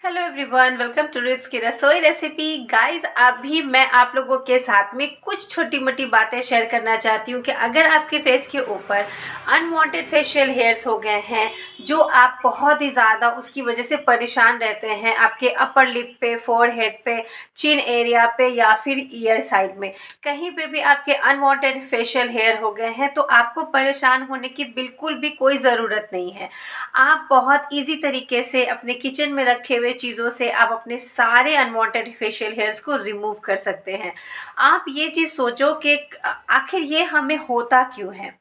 Hello everyone, welcome to Rich की रसोई recipe. Guys, अभी मैं आप लोगों के साथ में कुछ छोटी मोटी बातें शेयर करना चाहती हूँ कि अगर आपके फेस के ऊपर अनवांटेड फेशियल हेयर्स हो गए हैं, जो आप बहुत ही ज़्यादा उसकी वजह से परेशान रहते हैं, आपके अपर लिप पे, फोरहेड पे, चिन एरिया पे या फिर ईयर साइड में कहीं पे भी आपके अनवांटेड फेशियल हेयर हो गए हैं, तो आपको परेशान होने की बिल्कुल भी कोई ज़रूरत नहीं है। आप बहुत इजी तरीके से अपने किचन में रखे हुए चीज़ों से आप अपने सारे अनवांटेड फेशियल हेयर्स को रिमूव कर सकते हैं। आप ये चीज़ सोचो कि आखिर ये हमें होता क्यों है।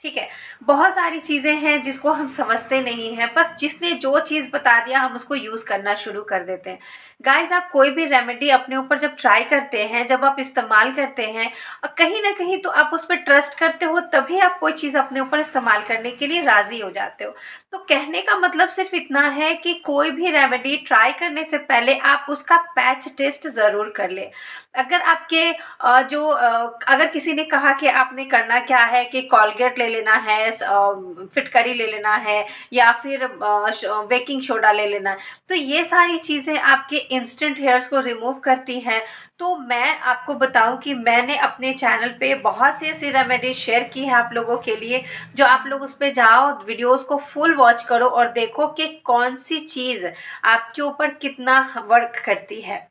ठीक है, बहुत सारी चीज़ें हैं जिसको हम समझते नहीं हैं, बस जिसने जो चीज़ बता दिया हम उसको यूज़ करना शुरू कर देते हैं। गाइस, आप कोई भी रेमेडी अपने ऊपर जब ट्राई करते हैं, जब आप इस्तेमाल करते हैं, कहीं ना कहीं तो आप उस पर ट्रस्ट करते हो, तभी आप कोई चीज़ अपने ऊपर इस्तेमाल करने के लिए राज़ी हो जाते हो। तो कहने का मतलब सिर्फ इतना है कि कोई भी रेमेडी ट्राई करने से पहले आप उसका पैच टेस्ट ज़रूर कर ले। अगर आपके अगर किसी ने कहा कि आपने करना क्या है कि कॉलगेट ले लेना है, फिटकरी ले लेना है या फिर बेकिंग सोडा ले लेना है, तो ये सारी चीज़ें आपके इंस्टेंट हेयर्स को रिमूव करती हैं। तो मैं आपको बताऊं कि मैंने अपने चैनल पे बहुत सी ऐसी रेमेडी शेयर की है आप लोगों के लिए, जो आप लोग उस पे जाओ, वीडियोस को फुल वॉच करो और देखो कि कौन सी चीज़ आपके ऊपर कितना वर्क करती है।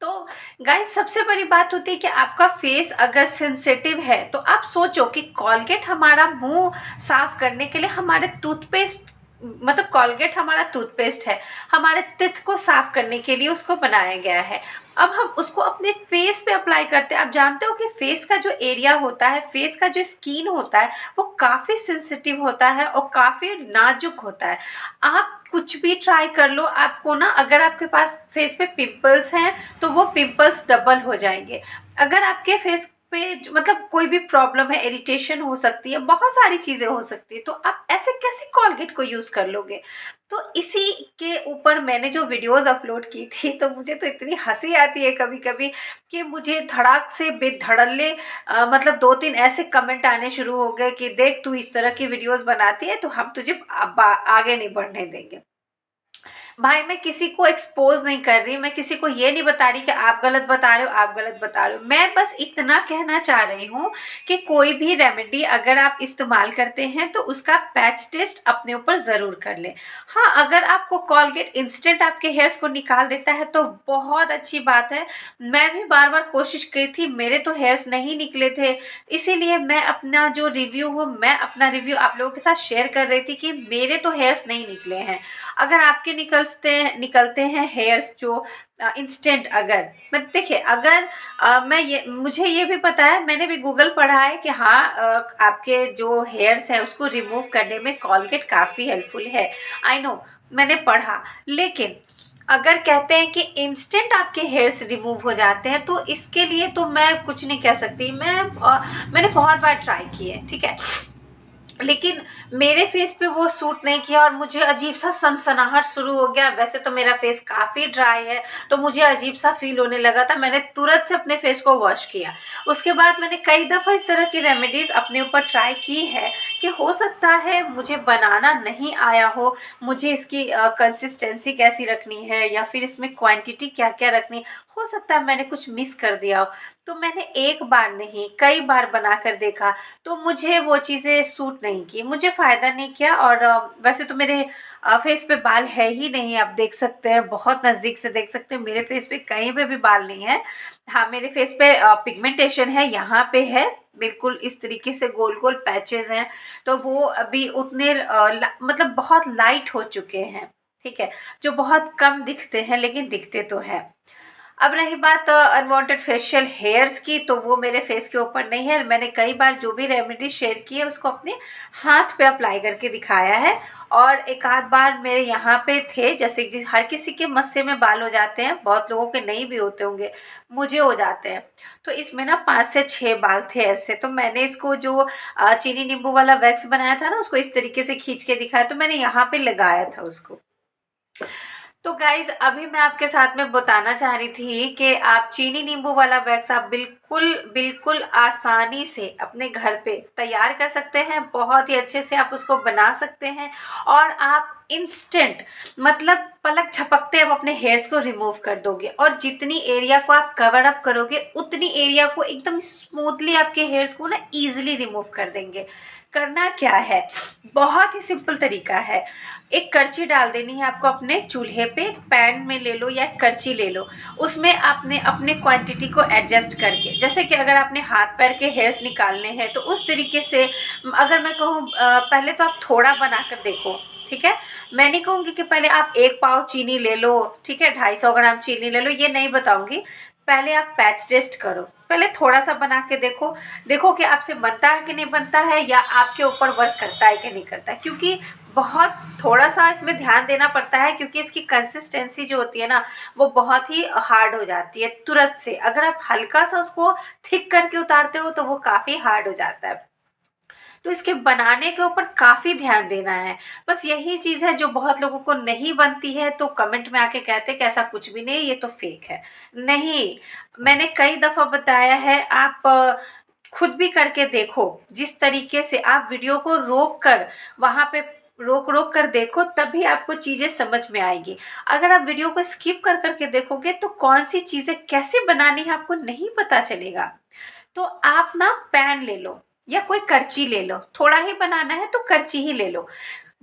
तो गाइस, सबसे बड़ी बात होती है कि आपका फेस अगर सेंसिटिव है तो आप सोचो कि कॉलगेट हमारा मुंह साफ करने के लिए, हमारे टूथपेस्ट, मतलब कॉलगेट हमारा टूथपेस्ट है, हमारे तित को साफ करने के लिए उसको बनाया गया है। अब हम उसको अपने फेस पे अप्लाई करते हैं। आप जानते हो कि फेस का जो एरिया होता है, फेस का जो स्किन होता है, वो काफ़ी सेंसिटिव होता है और काफ़ी नाजुक होता है। आप कुछ भी ट्राई कर लो, आपको ना, अगर आपके पास फेस पे पिंपल्स हैं तो वो पिंपल्स डबल हो जाएंगे। अगर आपके फेस पे मतलब कोई भी प्रॉब्लम है, इरिटेशन हो सकती है, बहुत सारी चीज़ें हो सकती है, तो आप ऐसे कैसे कोलगेट को यूज़ कर लोगे। तो इसी के ऊपर मैंने जो वीडियोस अपलोड की थी, तो मुझे तो इतनी हंसी आती है कभी कभी कि मुझे धड़ाक से बेधड़ल्ले मतलब दो तीन ऐसे कमेंट आने शुरू हो गए कि देख, तू इस तरह की वीडियोस बनाती है तो हम तुझे आगे नहीं बढ़ने देंगे। भाई, मैं किसी को एक्सपोज नहीं कर रही, मैं किसी को ये नहीं बता रही कि आप गलत बता रहे हो, आप गलत बता रहे हो। मैं बस इतना कहना चाह रही हूँ कि कोई भी रेमेडी अगर आप इस्तेमाल करते हैं तो उसका पैच टेस्ट अपने ऊपर ज़रूर कर लें। हाँ, अगर आपको कॉलगेट इंस्टेंट आपके हेयर्स को निकाल देता है तो बहुत अच्छी बात है। मैं भी बार बार कोशिश की थी, मेरे तो हेयर्स नहीं निकले थे, इसीलिए मैं अपना जो रिव्यू हो, मैं अपना रिव्यू आप लोगों के साथ शेयर कर रही थी कि मेरे तो हेयर्स नहीं निकले हैं। अगर आपके निकलते हैं हेयर्स जो इंस्टेंट, अगर मैं देखिए, अगर मैं ये मुझे ये भी पता है, मैंने भी गूगल पढ़ा है कि हाँ, आपके जो हेयर्स हैं उसको रिमूव करने में कॉलगेट काफ़ी हेल्पफुल है। आई नो, मैंने पढ़ा। लेकिन अगर कहते हैं कि इंस्टेंट आपके हेयर्स रिमूव हो जाते हैं, तो इसके लिए तो मैं कुछ नहीं कह सकती। मैंने बहुत बार ट्राई की है, ठीक है, लेकिन मेरे फेस पे वो सूट नहीं किया और मुझे अजीब सा सनसनाहट शुरू हो गया। वैसे तो मेरा फेस काफ़ी ड्राई है, तो मुझे अजीब सा फील होने लगा था। मैंने तुरंत से अपने फेस को वॉश किया। उसके बाद मैंने कई दफ़ा इस तरह की रेमेडीज़ अपने ऊपर ट्राई की है कि हो सकता है मुझे बनाना नहीं आया हो, मुझे इसकी कंसिस्टेंसी कैसी रखनी है या फिर इसमें क्वांटिटी क्या क्या रखनी, हो सकता है मैंने कुछ मिस कर दिया हो। तो मैंने एक बार नहीं, कई बार बना कर देखा, तो मुझे वो चीज़ें सूट नहीं की, मुझे फ़ायदा नहीं किया। और वैसे तो मेरे फेस पे बाल है ही नहीं, आप देख सकते हैं, बहुत नज़दीक से देख सकते हैं, मेरे फेस पे कहीं पे भी बाल नहीं है। हाँ, मेरे फेस पे पिगमेंटेशन है, यहाँ पे है, बिल्कुल इस तरीके से गोल गोल पैचेस हैं। तो वो अभी उतने मतलब बहुत लाइट हो चुके हैं, ठीक है, जो बहुत कम दिखते हैं, लेकिन दिखते तो है। अब रही बात अनवांटेड फेशियल हेयर्स की, तो वो मेरे फेस के ऊपर नहीं है। मैंने कई बार जो भी रेमेडी शेयर की है उसको अपने हाथ पे अप्लाई करके दिखाया है, और एक आध बार मेरे यहाँ पे थे, जैसे जिस हर किसी के मस्से में बाल हो जाते हैं, बहुत लोगों के नहीं भी होते होंगे, मुझे हो जाते हैं। तो इसमें ना 5 से 6 बाल थे ऐसे, तो मैंने इसको जो चीनी नींबू वाला वैक्स बनाया था ना, उसको इस तरीके से खींच के दिखाया, तो मैंने यहाँ पे लगाया था उसको। तो गाइज अभी मैं आपके साथ में बताना चाह रही थी कि आप चीनी नींबू वाला वैक्स आप बिल्कुल बिल्कुल आसानी से अपने घर पे तैयार कर सकते हैं। बहुत ही अच्छे से आप उसको बना सकते हैं और आप इंस्टेंट मतलब पलक झपकते आप अपने हेयर्स को रिमूव कर दोगे और जितनी एरिया को आप कवर अप करोगे उतनी एरिया को एकदम स्मूथली आपके हेयर्स को ना ईजिली रिमूव कर देंगे। करना क्या है, बहुत ही सिंपल तरीका है। एक करची डाल देनी है आपको अपने चूल्हे पे, पैन में ले लो या एक करची ले लो, उसमें आपने अपने क्वांटिटी को एडजस्ट करके, जैसे कि अगर आपने हाथ पैर के हेयर्स निकालने हैं तो उस तरीके से अगर मैं कहूँ पहले तो आप थोड़ा बना कर देखो, ठीक है। मैं नहीं कहूँगी कि पहले आप 1 पाव चीनी ले लो, ठीक है, 250 ग्राम चीनी ले लो, ये नहीं बताऊँगी। पहले आप पैच टेस्ट करो, पहले थोड़ा सा बना के देखो, देखो कि आपसे बनता है कि नहीं बनता है या आपके ऊपर वर्क करता है कि नहीं करता है। क्योंकि बहुत थोड़ा सा इसमें ध्यान देना पड़ता है क्योंकि इसकी कंसिस्टेंसी जो होती है ना वो बहुत ही हार्ड हो जाती है तुरंत से। अगर आप हल्का सा उसको थिक करके उतारते हो तो वो काफ़ी हार्ड हो जाता है। तो इसके बनाने के ऊपर काफ़ी ध्यान देना है। बस यही चीज़ है जो बहुत लोगों को नहीं बनती है, तो कमेंट में आके कहते हैं कि ऐसा कुछ भी नहीं, ये तो फेक है। नहीं, मैंने कई दफ़ा बताया है, आप खुद भी करके देखो। जिस तरीके से आप वीडियो को रोक कर वहाँ पे रोक रोक कर देखो तभी आपको चीज़ें समझ में आएगी। अगर आप वीडियो को स्किप कर करके देखोगे तो कौन सी चीज़ें कैसे बनानी है आपको नहीं पता चलेगा। तो आप ना पैन ले लो या कोई करची ले लो, थोड़ा ही बनाना है तो करची ही ले लो,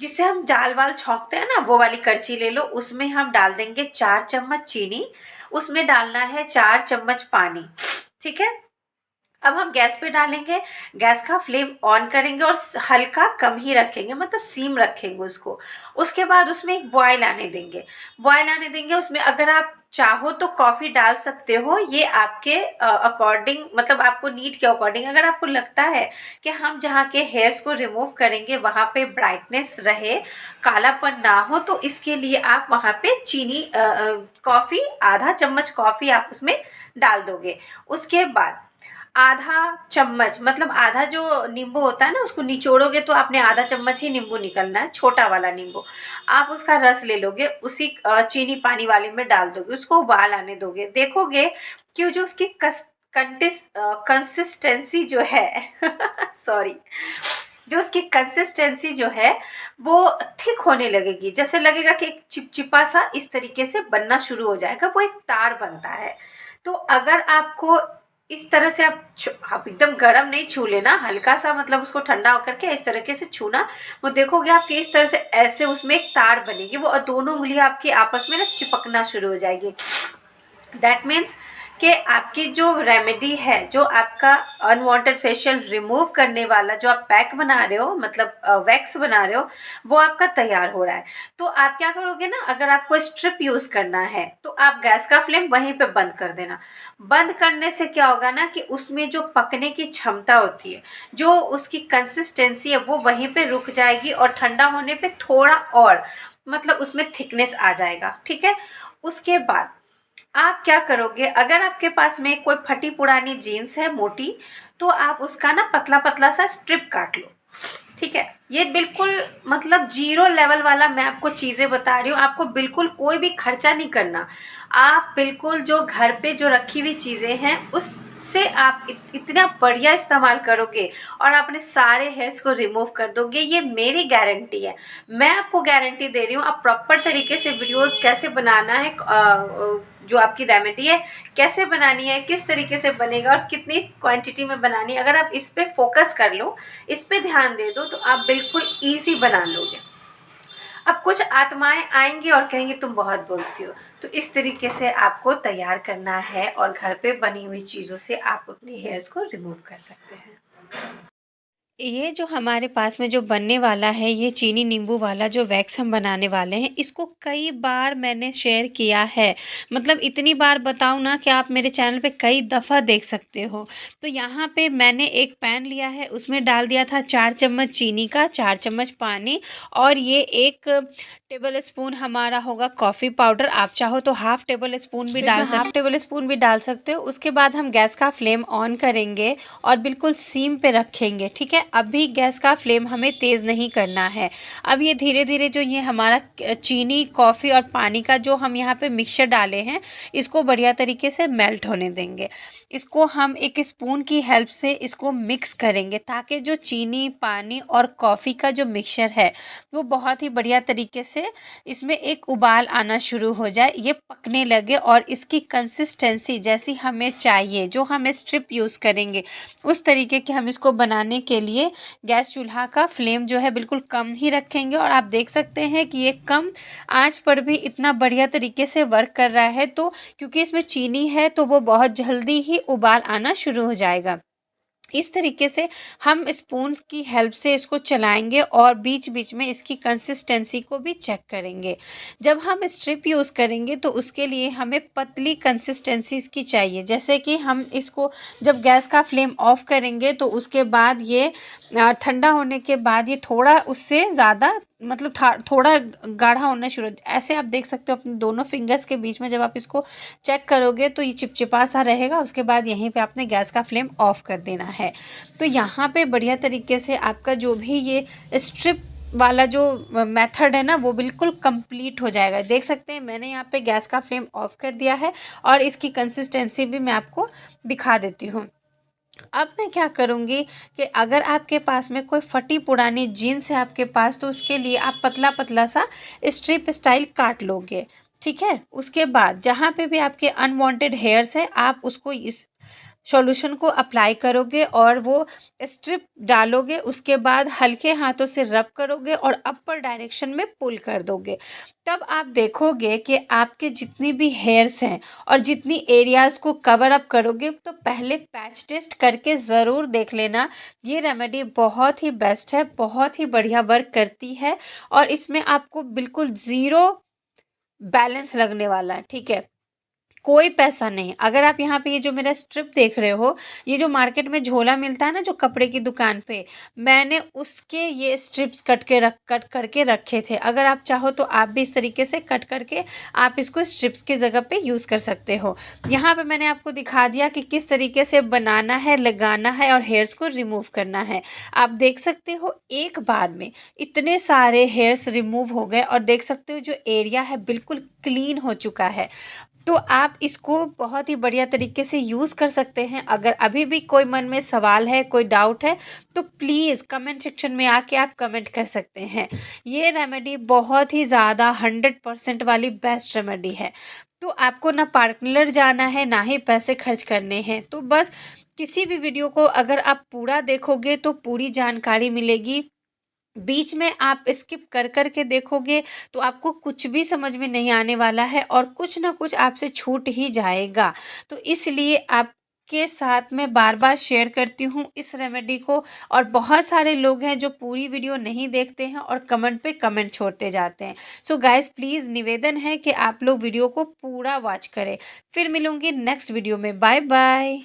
जिससे हम दाल वाल छौंकते हैं ना वो वाली करची ले लो। उसमें हम डाल देंगे 4 चम्मच चीनी, उसमें डालना है 4 चम्मच पानी, ठीक है। अब हम गैस पे डालेंगे, गैस का फ्लेम ऑन करेंगे और हल्का कम ही रखेंगे, मतलब सीम रखेंगे उसको। उसके बाद उसमें एक बॉयल आने देंगे, बॉयल आने देंगे। उसमें अगर आप चाहो तो कॉफ़ी डाल सकते हो, ये आपके अकॉर्डिंग, मतलब आपको नीड के अकॉर्डिंग। अगर आपको लगता है कि हम जहाँ के हेयर्स को रिमूव करेंगे वहाँ पे ब्राइटनेस रहे, कालापन ना हो, तो इसके लिए आप वहाँ पे चीनी कॉफ़ी, आधा चम्मच कॉफ़ी आप उसमें डाल दोगे। उसके बाद आधा चम्मच, मतलब आधा जो नींबू होता है ना उसको निचोड़ोगे तो आपने आधा चम्मच ही नींबू निकलना है, छोटा वाला नींबू। आप उसका रस ले लोगे, उसी चीनी पानी वाले में डाल दोगे, उसको उबाल आने दोगे। देखोगे कि जो उसकी कंसिस्टेंसी जो है सॉरी, जो उसकी कंसिस्टेंसी जो है वो थिक होने लगेगी, जैसे लगेगा कि एक चिपचिपा सा इस तरीके से बनना शुरू हो जाएगा, वो एक तार बनता है। तो अगर आपको इस तरह से आप एकदम गरम नहीं छू लेना, हल्का सा मतलब उसको ठंडा होकर के इस तरीके से छूना, वो देखोगे आपके इस तरह से ऐसे उसमें एक तार बनेगी, वो दोनों उंगलियां आपकी आपस में ना चिपकना शुरू हो जाएगी। दैट मीन्स कि आपकी जो रेमेडी है, जो आपका अनवांटेड फेशियल रिमूव करने वाला जो आप पैक बना रहे हो, मतलब वैक्स बना रहे हो, वो आपका तैयार हो रहा है। तो आप क्या करोगे ना, अगर आपको स्ट्रिप यूज़ करना है तो आप गैस का फ्लेम वहीं पे बंद कर देना। बंद करने से क्या होगा ना कि उसमें जो पकने की क्षमता होती है, जो उसकी कंसिस्टेंसी है, वो वहीं पे रुक जाएगी और ठंडा होने पे थोड़ा और मतलब उसमें थिकनेस आ जाएगा, ठीक है। उसके बाद आप क्या करोगे, अगर आपके पास में कोई फटी पुरानी जीन्स है मोटी, तो आप उसका ना पतला पतला सा स्ट्रिप काट लो, ठीक है। ये बिल्कुल मतलब जीरो लेवल वाला मैं आपको चीज़ें बता रही हूँ, आपको बिल्कुल कोई भी खर्चा नहीं करना। आप बिल्कुल जो घर पे जो रखी हुई चीज़ें हैं उससे आप इतना बढ़िया इस्तेमाल करोगे और अपने सारे हेयर्स को रिमूव कर दोगे, ये मेरी गारंटी है। मैं आपको गारंटी दे रही हूँ। आप प्रॉपर तरीके से वीडियोस कैसे बनाना है, जो आपकी रेमेडी है कैसे बनानी है, किस तरीके से बनेगा और कितनी क्वांटिटी में बनानी है, अगर आप इस पे फोकस कर लो, इस पे ध्यान दे दो, तो आप बिल्कुल ईजी बना लोगे। अब कुछ आत्माएं आएंगी और कहेंगी तुम बहुत बोलती हो, तो इस तरीके से आपको तैयार करना है और घर पे बनी हुई चीज़ों से आप अपने हेयर्स को रिमूव कर सकते हैं। ये जो हमारे पास में जो बनने वाला है, ये चीनी नींबू वाला जो वैक्स हम बनाने वाले हैं, इसको कई बार मैंने शेयर किया है। मतलब इतनी बार बताऊँ ना कि आप मेरे चैनल पे कई दफ़ा देख सकते हो। तो यहाँ पे मैंने एक पैन लिया है, उसमें डाल दिया था 4 चम्मच चीनी का, 4 चम्मच पानी और ये एक टेबल स्पून हमारा होगा कॉफ़ी पाउडर। आप चाहो तो हाफ टेबल स्पून भी डाल सकते, हाफ टेबल स्पून भी डाल सकते हो। उसके बाद हम गैस का फ्लेम ऑन करेंगे और बिल्कुल सीम पे रखेंगे, ठीक है। अभी गैस का फ्लेम हमें तेज़ नहीं करना है। अब ये धीरे धीरे जो ये हमारा चीनी, कॉफ़ी और पानी का जो हम यहाँ पे मिक्सचर डाले हैं, इसको बढ़िया तरीके से मेल्ट होने देंगे। इसको हम एक स्पून की हेल्प से इसको मिक्स करेंगे, ताकि जो चीनी, पानी और कॉफ़ी का जो मिक्सचर है वो बहुत ही बढ़िया तरीके से इसमें एक उबाल आना शुरू हो जाए, ये पकने लगे और इसकी कंसिस्टेंसी जैसी हमें चाहिए, जो हम स्ट्रिप यूज़ करेंगे उस तरीके के हम इसको बनाने के लिए गैस चूल्हा का फ्लेम जो है बिल्कुल कम ही रखेंगे। और आप देख सकते हैं कि ये कम आंच पर भी इतना बढ़िया तरीके से वर्क कर रहा है, तो क्योंकि इसमें चीनी है तो वो बहुत जल्दी ही उबाल आना शुरू हो जाएगा। इस तरीके से हम स्पून की हेल्प से इसको चलाएंगे और बीच बीच में इसकी कंसिस्टेंसी को भी चेक करेंगे। जब हम स्ट्रिप यूज़ करेंगे तो उसके लिए हमें पतली कंसिस्टेंसी इसकी चाहिए। जैसे कि हम इसको जब गैस का फ्लेम ऑफ करेंगे तो उसके बाद ये ठंडा होने के बाद ये थोड़ा उससे ज़्यादा मतलब थोड़ा गाढ़ा होना शुरू, ऐसे आप देख सकते हो अपने दोनों फिंगर्स के बीच में जब आप इसको चेक करोगे तो ये चिपचिपा सा रहेगा। उसके बाद यहीं पे आपने गैस का फ्लेम ऑफ कर देना है। तो यहाँ पे बढ़िया तरीके से आपका जो भी ये स्ट्रिप वाला जो मेथड है ना वो बिल्कुल कंप्लीट हो जाएगा। देख सकते हैं मैंने यहाँ पे गैस का फ्लेम ऑफ कर दिया है और इसकी कंसिस्टेंसी भी मैं आपको दिखा देती हूँ। अब मैं क्या करूँगी कि अगर आपके पास में कोई फटी पुरानी जीन्स है आपके पास, तो उसके लिए आप पतला पतला सा स्ट्रिप स्टाइल काट लोगे, ठीक है। उसके बाद जहाँ पे भी आपके अनवांटेड हेयर्स हैं आप उसको इस सॉल्यूशन को अप्लाई करोगे और वो स्ट्रिप डालोगे। उसके बाद हल्के हाथों से रब करोगे और अपर डायरेक्शन में पुल कर दोगे। तब आप देखोगे कि आपके जितनी भी हेयर्स हैं और जितनी एरियाज़ को कवर अप करोगे, तो पहले पैच टेस्ट करके ज़रूर देख लेना। ये रेमेडी बहुत ही बेस्ट है, बहुत ही बढ़िया वर्क करती है और इसमें आपको बिल्कुल ज़ीरो बैलेंस लगने वाला है, ठीक है। कोई पैसा नहीं। अगर आप यहाँ पे ये जो मेरा स्ट्रिप देख रहे हो, ये जो मार्केट में झोला मिलता है ना जो कपड़े की दुकान पे, मैंने उसके ये स्ट्रिप्स कट करके रखे थे। अगर आप चाहो तो आप भी इस तरीके से कट करके आप इसको स्ट्रिप्स की जगह पे यूज़ कर सकते हो। यहाँ पे मैंने आपको दिखा दिया कि किस तरीके से बनाना है, लगाना है और हेयर्स को रिमूव करना है। आप देख सकते हो एक बार में इतने सारे हेयर्स रिमूव हो गए और देख सकते हो जो एरिया है बिल्कुल क्लीन हो चुका है। तो आप इसको बहुत ही बढ़िया तरीके से यूज़ कर सकते हैं। अगर अभी भी कोई मन में सवाल है, कोई डाउट है, तो प्लीज़ कमेंट सेक्शन में आके आप कमेंट कर सकते हैं। ये रेमेडी बहुत ही ज़्यादा 100% वाली बेस्ट रेमेडी है। तो आपको ना पार्लर जाना है, ना ही पैसे खर्च करने हैं। तो बस किसी भी वीडियो को अगर आप पूरा देखोगे तो पूरी जानकारी मिलेगी। बीच में आप स्किप कर कर के देखोगे तो आपको कुछ भी समझ में नहीं आने वाला है और कुछ ना कुछ आपसे छूट ही जाएगा। तो इसलिए आपके साथ मैं बार बार शेयर करती हूँ इस रेमेडी को। और बहुत सारे लोग हैं जो पूरी वीडियो नहीं देखते हैं और कमेंट पे कमेंट छोड़ते जाते हैं। सो गाइस प्लीज़ निवेदन है कि आप लोग वीडियो को पूरा वॉच करें। फिर मिलूंगी नेक्स्ट वीडियो में। Bye bye.